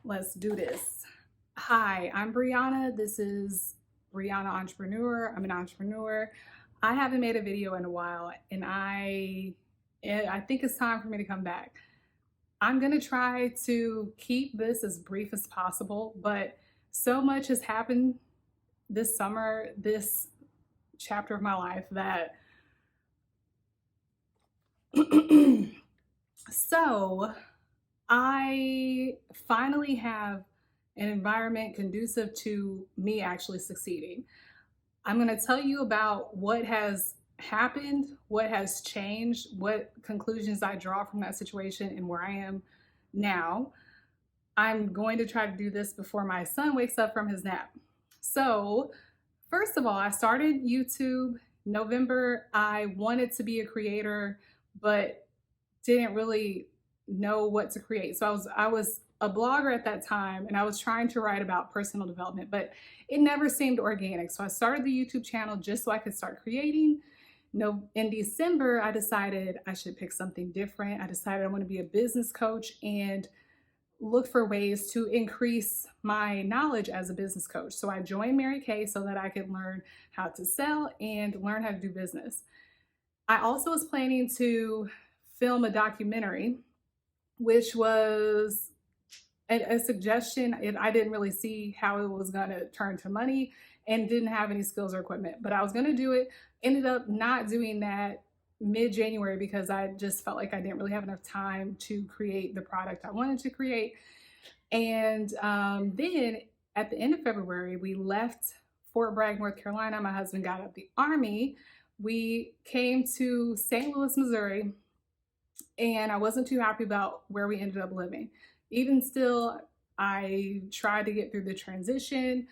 Let's do this. Hi, I'm Brianna. This is Brianna Entrepreneur. I'm an entrepreneur. I haven't made a video in a while, and I think it's time for me to come back. I'm going to try to keep this as brief as possible, but so much has happened this summer, this chapter of my life that so I finally have an environment conducive to me actually succeeding. I'm going to tell you about what has happened, what has changed, what conclusions I draw from that situation, and where I am now. I'm going to try to do this before my son wakes up from his nap. So, first of all, I started YouTube November. I wanted to be a creator, but didn't really know what to create. So I was a blogger at that time, and I was trying to write about personal development, but it never seemed organic. So I started the YouTube channel just so I could start creating. No, in December, I decided I should pick something different. I decided I want to be a business coach and look for ways to increase my knowledge as a business coach. So I joined Mary Kay so that I could learn how to sell and learn how to do business. I also was planning to film a documentary, which was a suggestion. I didn't really see how it was going to turn to money and didn't have any skills or equipment, but I was going to do it. Ended up not doing that mid-January because I just felt like I didn't really have enough time to create the product I wanted to create. And then at the end of February, we left Fort Bragg, North Carolina. My husband got out of the Army. We came to St. Louis, Missouri, and I wasn't too happy about where we ended up living. Even still, I tried to get through the transition.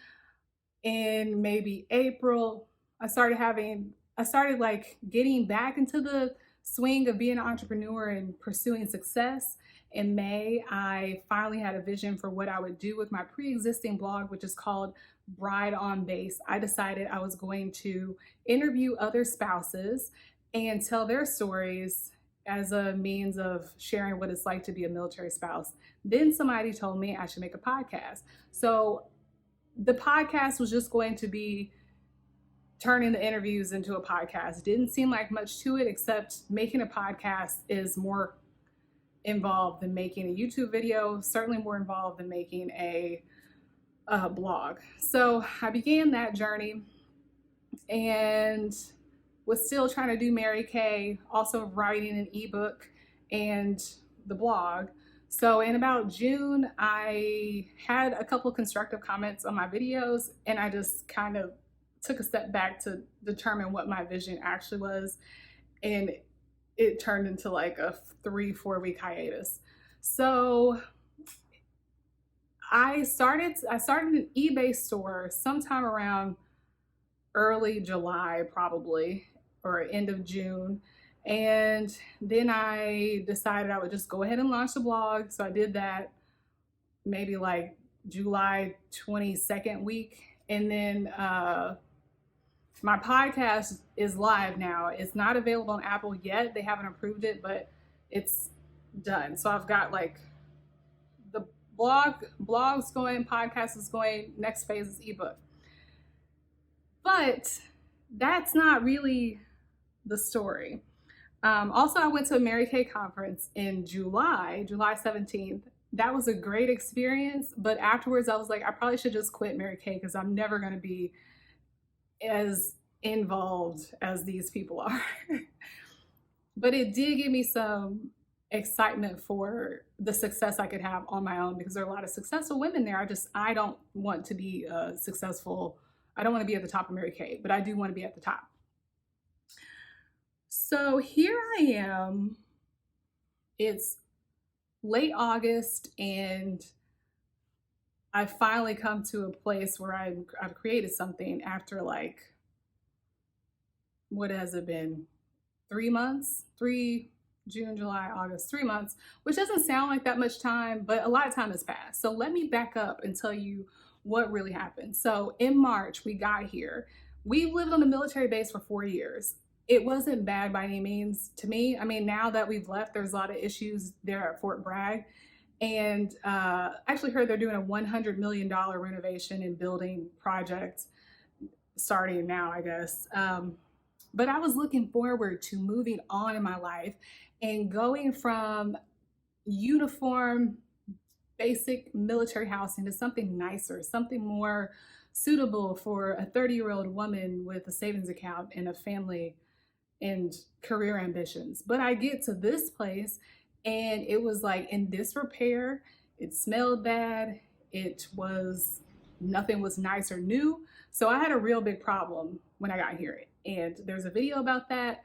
In maybe April, I started like getting back into the swing of being an entrepreneur and pursuing success. In May, I finally had a vision for what I would do with my pre-existing blog, which is called Bride on Base. I decided I was going to interview other spouses and tell their stories as a means of sharing what it's like to be a military spouse. Then somebody told me I should make a podcast. So the podcast was just going to be turning the interviews into a podcast. Didn't seem like much to it, except making a podcast is more involved than making a YouTube video, certainly more involved than making a blog. So I began that journey and was still trying to do Mary Kay, also writing an ebook and the blog. So in about June, I had a couple constructive comments on my videos, and I just kind of took a step back to determine what my vision actually was. And it turned into like a 3-4 week hiatus. So I started an eBay store sometime around early July, probably, or end of June. And then I decided I would just go ahead and launch the blog. So I did that maybe like July 22nd week. And then my podcast is live now. It's not available on Apple yet. They haven't approved it, but it's done. So I've got like the blogs going, podcast is going, next phase is ebook. But that's not really the story. Also, I went to a Mary Kay conference in July 17th. That was a great experience, but afterwards I was like, I probably should just quit Mary Kay because I'm never going to be as involved as these people are. But it did give me some excitement for the success I could have on my own, because there are a lot of successful women there. I don't want to be successful. I don't want to be at the top of Mary Kay, but I do want to be at the top. So here I am. It's late August, and I finally come to a place where I've created something after like, what has it been? 3 months? June, July, August, 3 months, which doesn't sound like that much time, but a lot of time has passed. So let me back up and tell you what really happened. So in March, we got here. We've lived on a military base for 4 years. It wasn't bad by any means to me. I mean, now that we've left, there's a lot of issues there at Fort Bragg. And I actually heard they're doing a $100 million renovation and building project starting now, I guess. But I was looking forward to moving on in my life and going from uniform, basic military housing to something nicer, something more suitable for a 30-year-old woman with a savings account and a family and career ambitions. But I get to this place and it was like in disrepair. It smelled bad. It was nothing was nice or new. So I had a real big problem when I got here. And there's a video about that.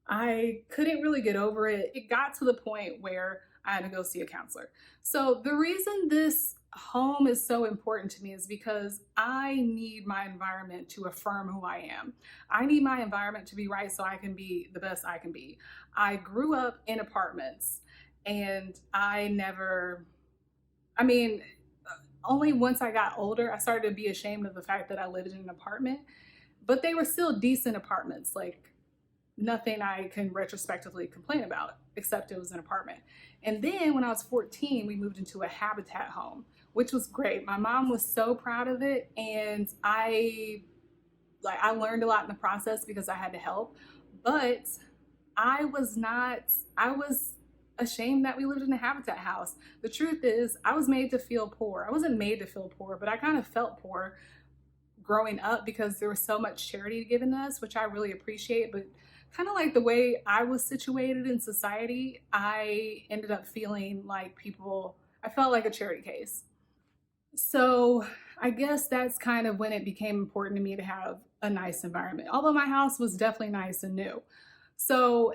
I couldn't really get over it. It got to the point where I had to go see a counselor. So the reason this home is so important to me is because I need my environment to affirm who I am. I need my environment to be right so I can be the best I can be. I grew up in apartments and I mean, only once I got older, I started to be ashamed of the fact that I lived in an apartment, but they were still decent apartments. Like nothing I can retrospectively complain about, except it was an apartment. And then when I was 14, we moved into a Habitat home, which was great. My mom was so proud of it, and I learned a lot in the process because I had to help. But I was ashamed that we lived in a Habitat house. The truth is, I was made to feel poor. I wasn't made to feel poor, but I kind of felt poor growing up because there was so much charity given to us, which I really appreciate. But kind of like the way I was situated in society, I ended up feeling like I felt like a charity case. So I guess that's kind of when it became important to me to have a nice environment, although my house was definitely nice and new. So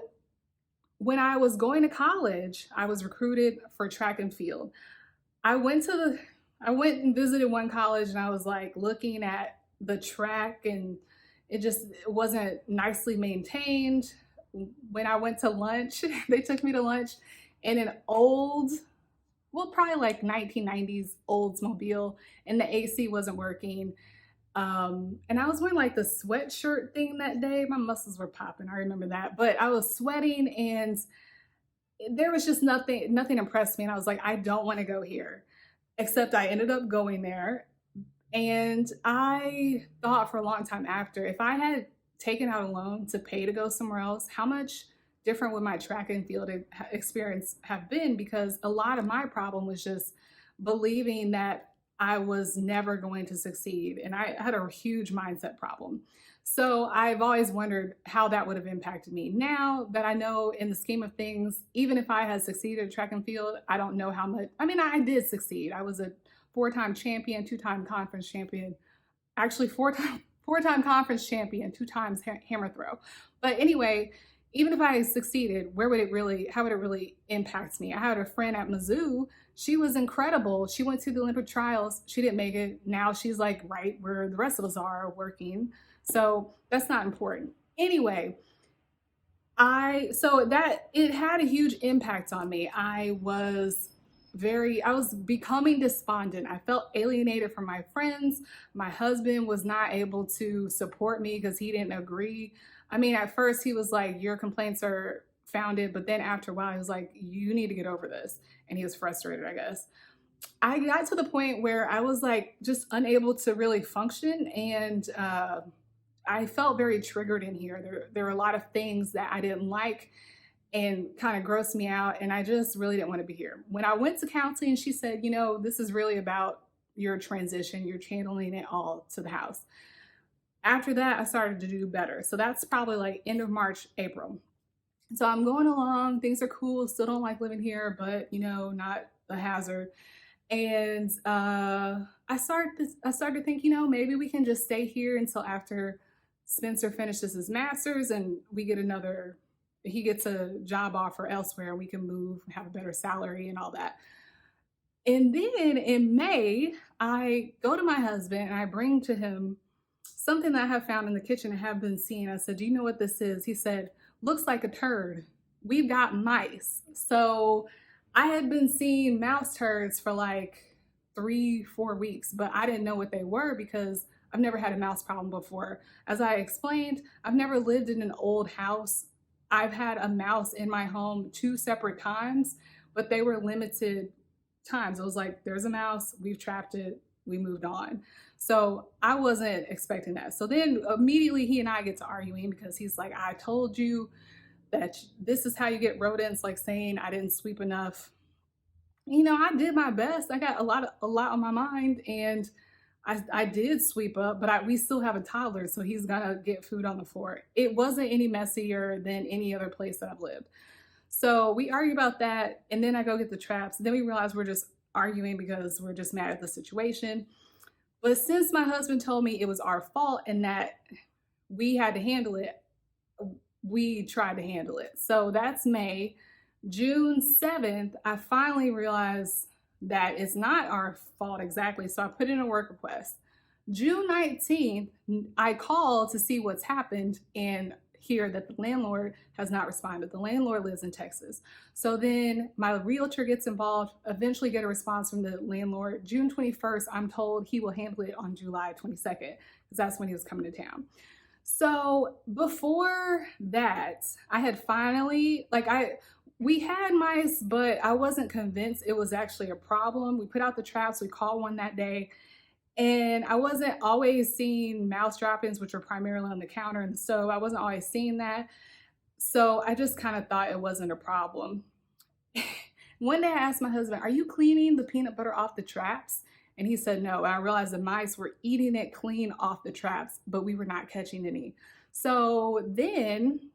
when I was going to college, I was recruited for track and field. I went to the I went and visited one college and I was like looking at the track and it wasn't nicely maintained. When I went to lunch, they took me to lunch in an old, well, probably like 1990s Oldsmobile, and the AC wasn't working. And I was wearing like the sweatshirt thing that day. My muscles were popping. I remember that. But I was sweating and there was just nothing impressed me. And I was like, I don't want to go here. Except I ended up going there. And I thought for a long time after, if I had taken out a loan to pay to go somewhere else, how much different would my track and field experience have been? Because a lot of my problem was just believing that I was never going to succeed. And I had a huge mindset problem. So I've always wondered how that would have impacted me. Now that I know in the scheme of things, even if I had succeeded at track and field, I don't know how much. I mean, I did succeed. I was a four-time champion, two-time conference champion, actually four-time conference champion, two times hammer throw. But anyway, even if I succeeded, how would it really impact me? I had a friend at Mizzou. She was incredible. She went to the Olympic trials. She didn't make it. Now she's like right where the rest of us are working. So that's not important. Anyway, so that it had a huge impact on me. I was becoming despondent. I felt alienated from my friends. My husband was not able to support me because he didn't agree. I mean, at first he was like, your complaints are founded, but then after a while he was like, you need to get over this. And he was frustrated, I guess. I got to the point where I was like just unable to really function, and I felt very triggered in here. There were a lot of things that I didn't like and kind of grossed me out, and I just really didn't want to be here. When I went to counseling, she said, this is really about your transition. You're channeling it all to the house. After that, I started to do better. So that's probably like end of March, April. So I'm going along. Things are cool. Still don't like living here, but not a hazard. And I started to think, maybe we can just stay here until after Spencer finishes his master's and he gets a job offer elsewhere and we can move, have a better salary and all that. And then in May, I go to my husband and I bring to him something that I have found in the kitchen and have been seeing. I said, do you know what this is? He said, looks like a turd. We've got mice. So I had been seeing mouse turds for like 3-4 weeks, but I didn't know what they were because I've never had a mouse problem before. As I explained, I've never lived in an old house. I've had a mouse in my home 2 separate times, but they were limited times. It was like, there's a mouse, we've trapped it, we moved on. So I wasn't expecting that. So then immediately he and I get to arguing because he's like, I told you that this is how you get rodents, like saying I didn't sweep enough. You know, I did my best. I got a lot on my mind, and I did sweep up, but we still have a toddler, so he's gonna get food on the floor. It wasn't any messier than any other place that I've lived. So we argue about that, and then I go get the traps. Then we realize we're just arguing because we're just mad at the situation. But since my husband told me it was our fault and that we had to handle it, we tried to handle it. So that's May. June 7th, I finally realized that it's not our fault exactly. So I put in a work request. June 19th, I called to see what's happened and hear that the landlord has not responded. The landlord lives in Texas. So then my realtor gets involved, eventually get a response from the landlord. June 21st, I'm told he will handle it on July 22nd, because that's when he was coming to town. So before that, I had finally, we had mice, but I wasn't convinced it was actually a problem. We put out the traps, we caught one that day, and I wasn't always seeing mouse droppings, which are primarily on the counter and the stove. I wasn't always seeing that. So I just kind of thought it wasn't a problem. One day I asked my husband, are you cleaning the peanut butter off the traps? And he said no. And I realized the mice were eating it clean off the traps, but we were not catching any. So then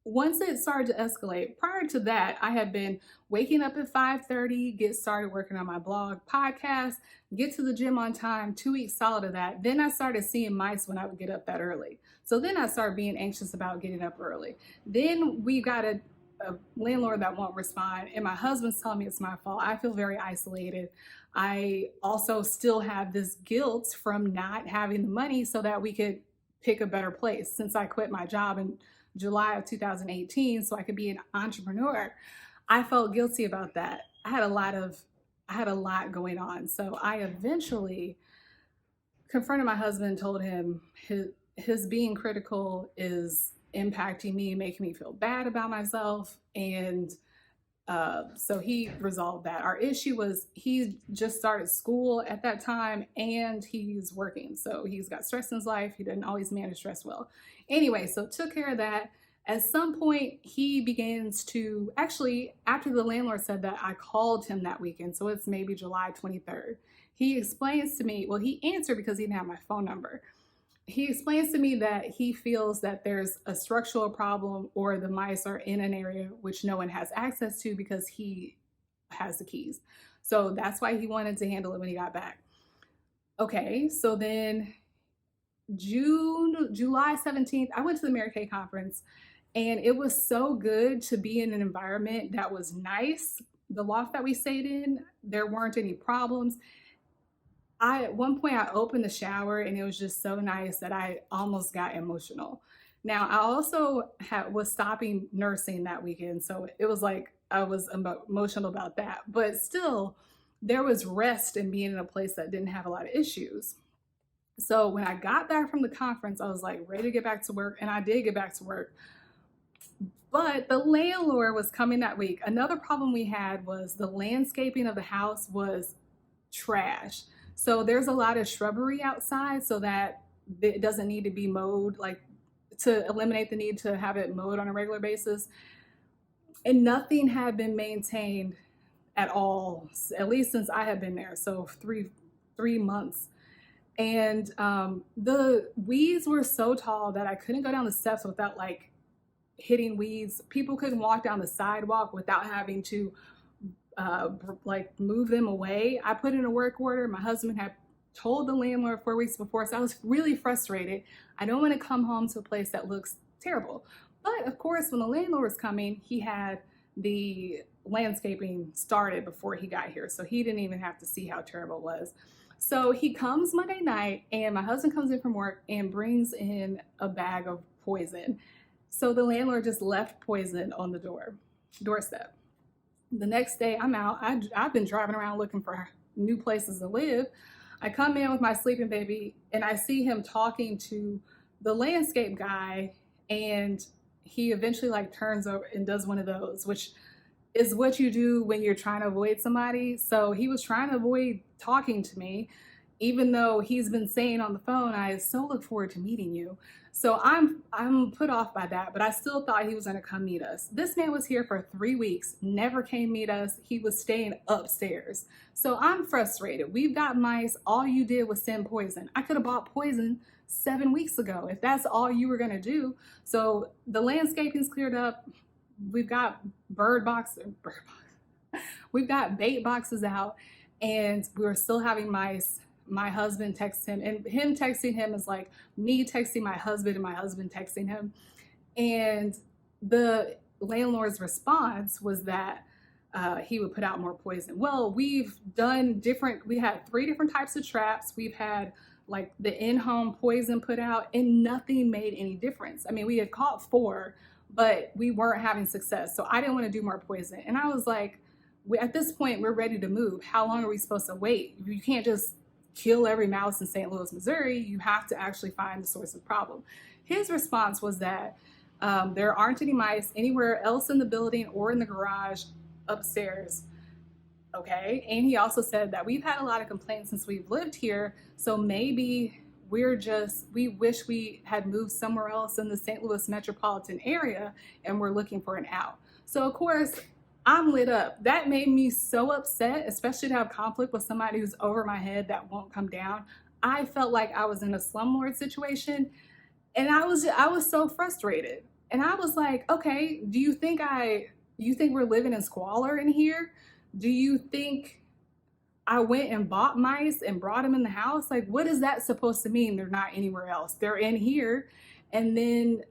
once it started to escalate, prior to that, I had been waking up at 5:30, get started working on my blog, podcast, get to the gym on time, 2 weeks solid of that. Then I started seeing mice when I would get up that early. So then I started being anxious about getting up early. Then we got a landlord that won't respond, and my husband's telling me it's my fault. I feel very isolated. I also still have this guilt from not having the money so that we could pick a better place. Since I quit my job in July of 2018 so I could be an entrepreneur, I felt guilty about that. I had a lot going on. So I eventually confronted my husband and told him his being critical is impacting me, making me feel bad about myself. And so he resolved that. Our issue was he just started school at that time and he's working. So he's got stress in his life. He didn't always manage stress well. Anyway, so took care of that. At some point, he begins to, actually, after the landlord said that, I called him that weekend. So it's maybe July 23rd. He explains to me, well, he answered because he didn't have my phone number. He explains to me that he feels that there's a structural problem or the mice are in an area which no one has access to because he has the keys. So that's why he wanted to handle it when he got back. Okay, so then July 17th, I went to the Mary Kay conference, and it was so good to be in an environment that was nice. The loft that we stayed in, there weren't any problems. At one point I opened the shower and it was just so nice that I almost got emotional. Now I also was stopping nursing that weekend, so it was like I was emotional about that. But still, there was rest in being in a place that didn't have a lot of issues. So when I got back from the conference, I was like ready to get back to work, and I did get back to work. But the landlord was coming that week. Another problem we had was the landscaping of the house was trash. So there's a lot of shrubbery outside so that it doesn't need to be mowed, like to eliminate the need to have it mowed on a regular basis. And nothing had been maintained at all, at least since I had been there. So three months. And the weeds were so tall that I couldn't go down the steps without like hitting weeds. People couldn't walk down the sidewalk without having to like move them away. I put in a work order. My husband had told the landlord 4 weeks before, so I was really frustrated. I don't want to come home to a place that looks terrible. But of course, when the landlord was coming, he had the landscaping started before he got here, so he didn't even have to see how terrible it was. So he comes Monday night, and my husband comes in from work and brings in a bag of poison. So the landlord just left poison on the doorstep. The next day I'm out. I've been driving around looking for new places to live. I come in with my sleeping baby and I see him talking to the landscape guy, and he eventually like turns over and does one of those, which is what you do when you're trying to avoid somebody. So he was trying to avoid talking to me, even though he's been saying on the phone, I so look forward to meeting you. So I'm put off by that, but I still thought he was gonna come meet us. This man was here for 3 weeks, never came meet us. He was staying upstairs. So I'm frustrated. We've got mice. All you did was send poison. I could have bought poison 7 weeks ago if that's all you were gonna do. So the landscaping's cleared up. We've got we've got bait boxes out, and we're still having mice. My husband texts him, and him texting him is like me texting my husband and my husband texting him. And the landlord's response was that he would put out more poison. Well, we had 3 different types of traps. We've had like the in-home poison put out, and nothing made any difference. I mean, we had caught 4, but we weren't having success. So I didn't want to do more poison. And I was like, at this point, we're ready to move. How long are we supposed to wait? You can't just kill every mouse in St. Louis, Missouri. You have to actually find the source of the problem. His response was that there aren't any mice anywhere else in the building or in the garage upstairs. Okay. And he also said that we've had a lot of complaints since we've lived here. So maybe we wish we had moved somewhere else in the St. Louis metropolitan area, and we're looking for an out. So of course, I'm lit up. That made me so upset, especially to have conflict with somebody who's over my head that won't come down. I felt like I was in a slumlord situation, and I was so frustrated. And I was like, okay, you think we're living in squalor in here? Do you think I went and bought mice and brought them in the house? Like, what is that supposed to mean? They're not anywhere else. They're in here. And then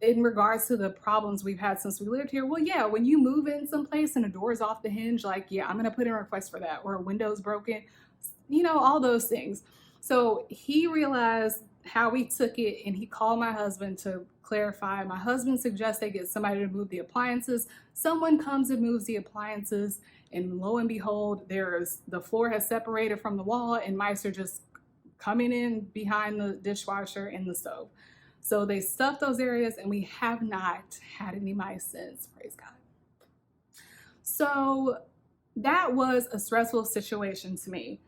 in regards to the problems we've had since we lived here, well, yeah, when you move in someplace and a door is off the hinge, like, yeah, I'm going to put in a request for that, or a window's broken, all those things. So he realized how we took it, and he called my husband to clarify. My husband suggests they get somebody to move the appliances. Someone comes and moves the appliances, and lo and behold, the floor has separated from the wall, and mice are just coming in behind the dishwasher and the stove. So they stuffed those areas, and we have not had any mice since, praise God. So that was a stressful situation to me.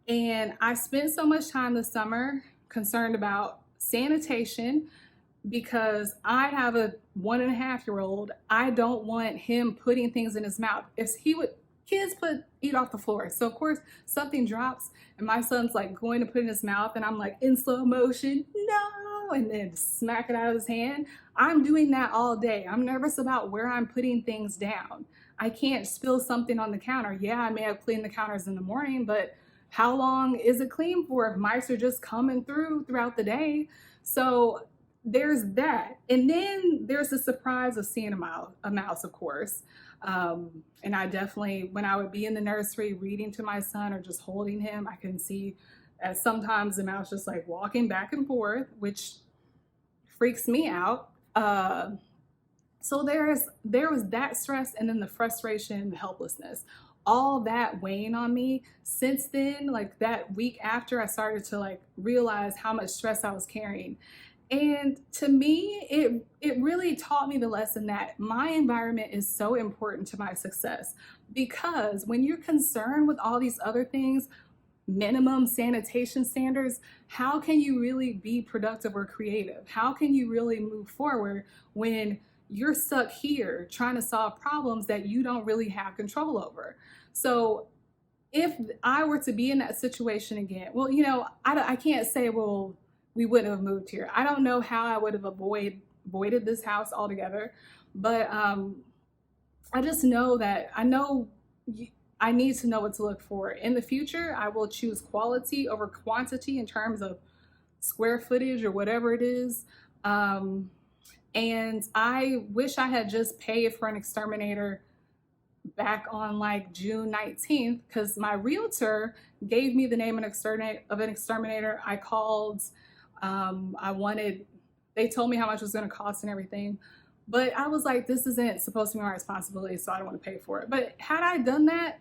And I spent so much time this summer concerned about sanitation, because I have a 1.5-year-old. I don't want him putting things in his mouth. Kids eat off the floor. So of course something drops, and my son's like going to put it in his mouth, and I'm like in slow motion, no, and then smack it out of his hand. I'm doing that all day. I'm nervous about where I'm putting things down. I can't spill something on the counter. Yeah, I may have cleaned the counters in the morning, but how long is it clean for if mice are just coming throughout the day? So there's that. And then there's the surprise of seeing a mouse, of course. And I definitely, when I would be in the nursery reading to my son or just holding him, I can see sometimes the mouse just like walking back and forth, which freaks me out. So there was that stress, and then the frustration, the helplessness, all that weighing on me. Since then, like that week after, I started to like realize how much stress I was carrying. And to me, it really taught me the lesson that my environment is so important to my success, because when you're concerned with all these other things, minimum sanitation standards, how can you really be productive or creative? How can you really move forward when you're stuck here trying to solve problems that you don't really have control over? So if I were to be in that situation again, well, I can't say, well, we wouldn't have moved here. I don't know how I would have avoided this house altogether, but I just know that I need to know what to look for. In the future, I will choose quality over quantity in terms of square footage or whatever it is. And I wish I had just paid for an exterminator back on like June 19th, because my realtor gave me the name of an exterminator. I called. They told me how much it was going to cost and everything, but I was like, this isn't supposed to be my responsibility, so I don't want to pay for it. But had I done that,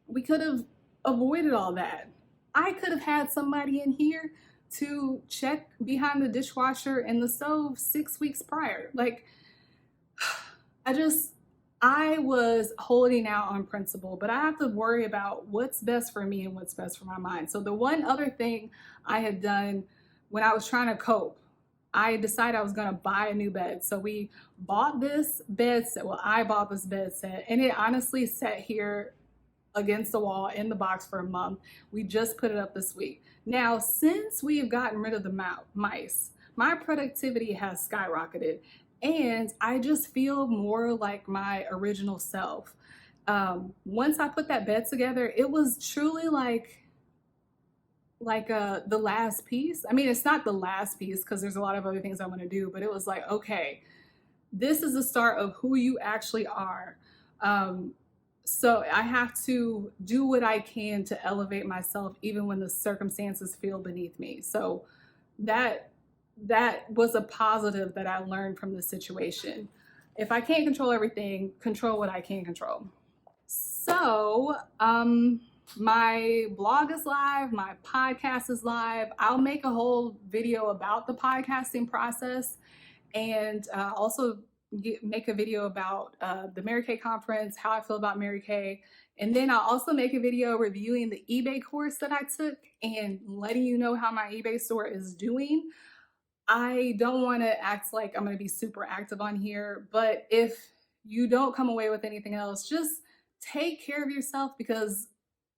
we could have avoided all that. I could have had somebody in here to check behind the dishwasher and the stove 6 weeks prior. Like, I was holding out on principle, but I have to worry about what's best for me and what's best for my mind. So the one other thing I had done when I was trying to cope, I decided I was going to buy a new bed. So we bought this bed set. Well, I bought this bed set, and it honestly sat here against the wall in the box for a month. We just put it up this week. Now, since we have gotten rid of the mice, my productivity has skyrocketed, and I just feel more like my original self. Once I put that bed together, it was truly like the last piece. I mean, it's not the last piece because there's a lot of other things I want to do, but it was like, okay, this is the start of who you actually are. Um, so I have to do what I can to elevate myself, even when the circumstances feel beneath me. So that that was a positive that I learned from the situation. If I can't control everything, control what I can control. So, my blog is live, my podcast is live. I'll make a whole video about the podcasting process, and also make a video about the Mary Kay conference, how I feel about Mary Kay. And then I'll also make a video reviewing the eBay course that I took and letting you know how my eBay store is doing. I don't want to act like I'm going to be super active on here, but if you don't come away with anything else, just take care of yourself, because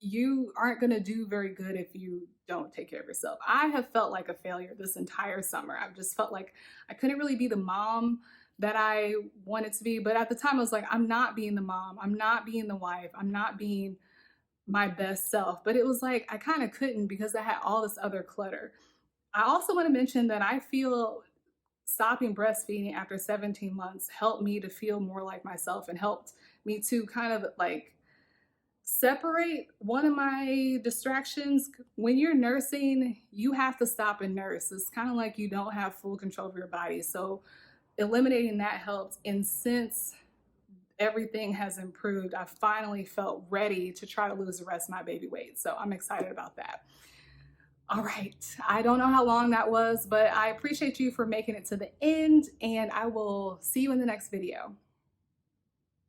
you aren't going to do very good if you don't take care of yourself. I have felt like a failure this entire summer. I've just felt like I couldn't really be the mom that I wanted to be. But at the time, I was like, I'm not being the mom. I'm not being the wife. I'm not being my best self. But it was like I kind of couldn't because I had all this other clutter. I also want to mention that I feel stopping breastfeeding after 17 months helped me to feel more like myself and helped me to kind of like separate one of my distractions. When you're nursing, you have to stop and nurse. It's kind of like you don't have full control of your body. So eliminating that helped. And since everything has improved, I finally felt ready to try to lose the rest of my baby weight. So I'm excited about that. All right. I don't know how long that was, but I appreciate you for making it to the end, and I will see you in the next video.